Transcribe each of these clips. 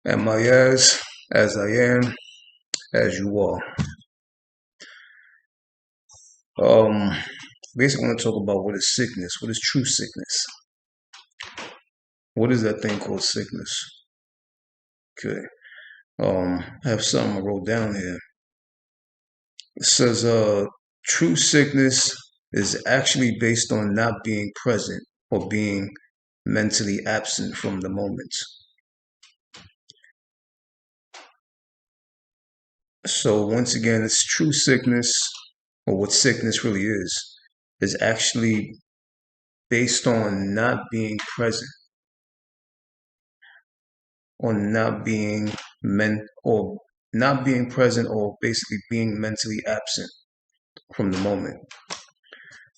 Am I as I am, as you are? Um, Basically, I want to talk about what is sickness. What is true sickness? What is that thing called sickness? Okay. I have something I wrote down here. It says, true sickness is actually based on not being present or being mentally absent from the moment. So once again, it's true sickness, or what sickness really is actually based on not being present or not being not being present or basically being mentally absent from the moment.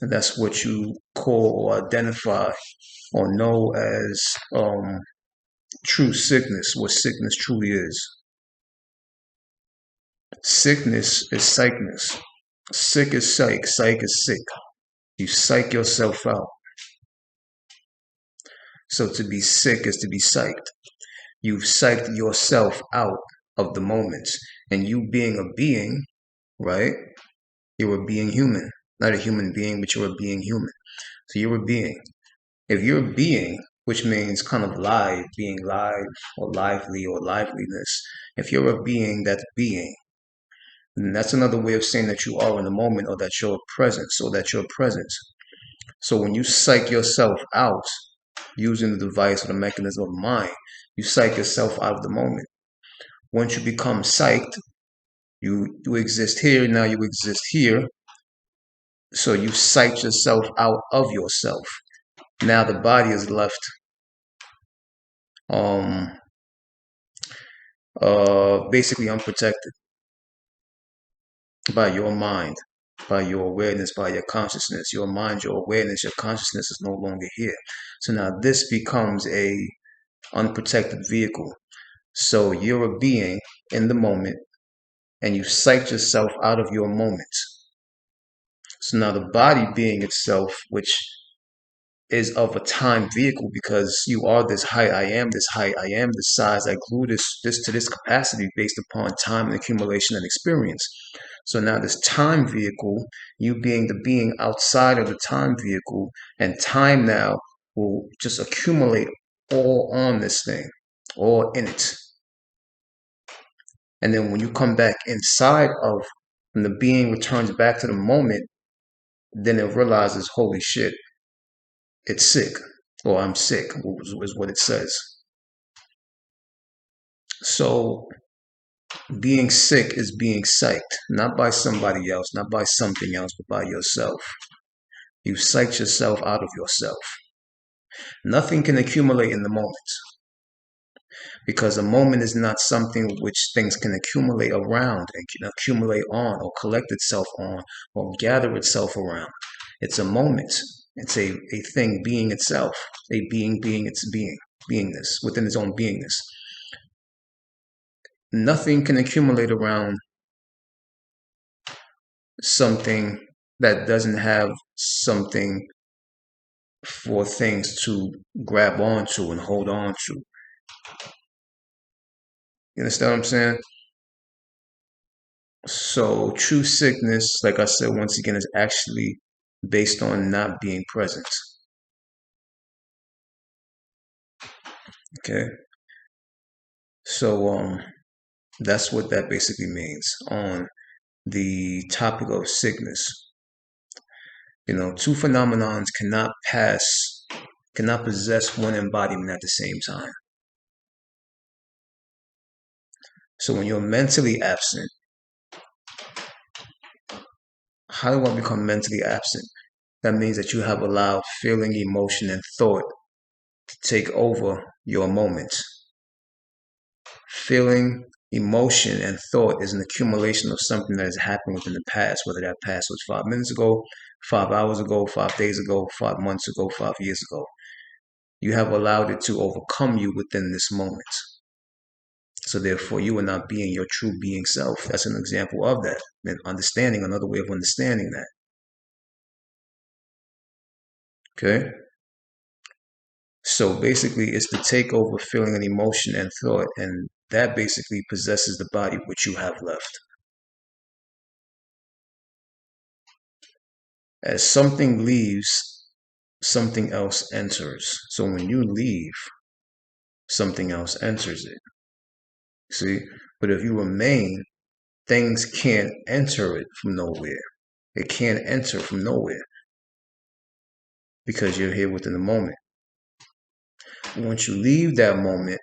And that's what you call or identify or know as true sickness, what sickness truly is. Sickness is psychness. Sick is psych. Psych is sick. You psych yourself out. So to be sick is to be psyched. You've psyched yourself out of the moment. And you being a being, right? You're a being human. Not a human being, but you're a being human. So you're a being. If you're a being, which means kind of live, being live or lively or liveliness, if you're a being that's being, then that's another way of saying that you are in the moment or that you're present, so that you're present. So when you psych yourself out using the device or the mechanism of mind, you psych yourself out of the moment. Once you become psyched, you exist here, now you exist here. So you psych yourself out of yourself. Now the body is left um basically unprotected by your mind, by your awareness, by your consciousness. Your mind, your awareness, your consciousness is no longer here. So now this becomes a unprotected vehicle. So you're a being in the moment and you psych yourself out of your moment. So now the body being itself, which is of a time vehicle because you are this height, I am this height, I am this size, I grew this to this capacity based upon time and accumulation and experience. So now this time vehicle, you being the being outside of the time vehicle, and time now will just accumulate all on this thing, all in it. And then when you come back inside of, when the being returns back to the moment, then it realizes, holy shit, it's sick, or I'm sick, is what it says. So being sick is being psyched, not by somebody else, not by something else, but by yourself. You psyched yourself out of yourself. Nothing can accumulate in the moment because a moment is not something which things can accumulate around and can accumulate on or collect itself on or gather itself around. It's a moment. It's a thing being itself, a being its beingness, within its own beingness. Nothing can accumulate around something that doesn't have something for things to grab onto and hold on to. You understand what I'm saying? So true sickness, like I said, once again, is actually based on not being present. Okay. So that's what that basically means on the topic of sickness. You know, two phenomenons cannot possess one embodiment at the same time. So when you're mentally absent, how do I become mentally absent? That means that you have allowed feeling, emotion, and thought to take over your moment. Feeling, emotion, and thought is an accumulation of something that has happened within the past, whether that past was 5 minutes ago, 5 hours ago, 5 days ago, 5 months ago, 5 years ago. You have allowed it to overcome you within this moment. So therefore, you are not being your true being self. That's an example of that. And understanding, another way of understanding that. Okay? So basically, it's the takeover feeling and emotion and thought, and that basically possesses the body which you have left. As something leaves, something else enters. So when you leave, something else enters it. See? But if you remain, things can't enter it from nowhere. It can't enter from nowhere because you're here within the moment. Once you leave that moment,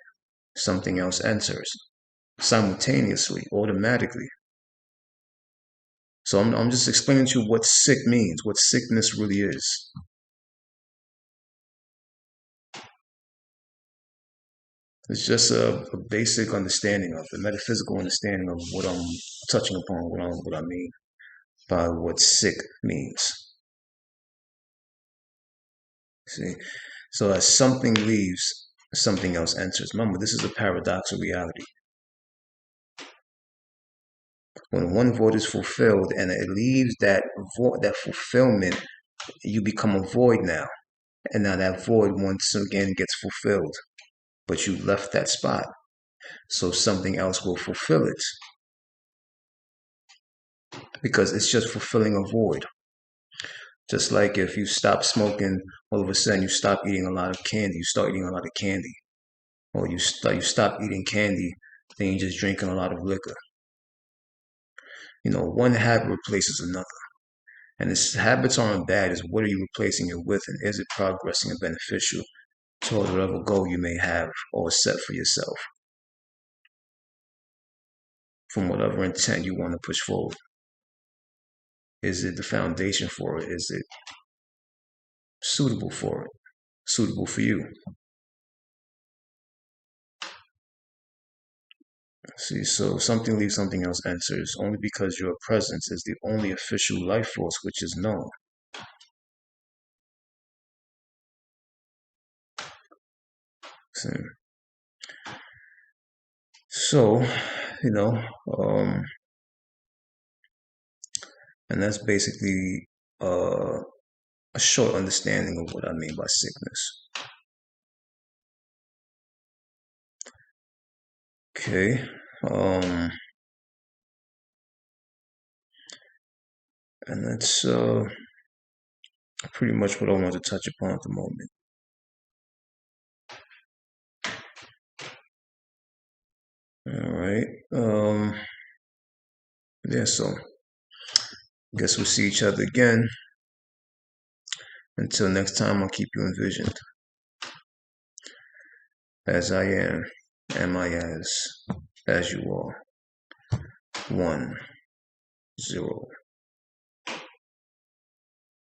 something else enters simultaneously, automatically. So I'm just explaining to you what sick means, what sickness really is. It's just a basic understanding of the metaphysical understanding of what I'm touching upon, what I mean by what sick means. See? So as something leaves, something else enters. Remember, this is a paradox of reality. When one void is fulfilled and it leaves that void, that fulfillment, you become a void now. And now that void once again gets fulfilled. But you left that spot. So something else will fulfill it. Because it's just fulfilling a void. Just like if you stop smoking, all of a sudden you stop eating a lot of candy. You start eating a lot of candy. Or you stop eating candy, then you're just drinking a lot of liquor. One habit replaces another. And this habits aren't bad, is what are you replacing it with, and is it progressing and beneficial toward whatever goal you may have or set for yourself from whatever intent you want to push forward? Is it the foundation for it? Is it suitable for it? Suitable for you? See, so something leaves, something else enters, only because your presence is the only official life force which is known. See? So, you know, um, and that's basically a short understanding of what I mean by sickness. Okay. And that's pretty much what I want to touch upon at the moment. All right. Yeah, so I guess we'll see each other again. Until next time, I'll keep you envisioned. As I am I as you are. 1, 0.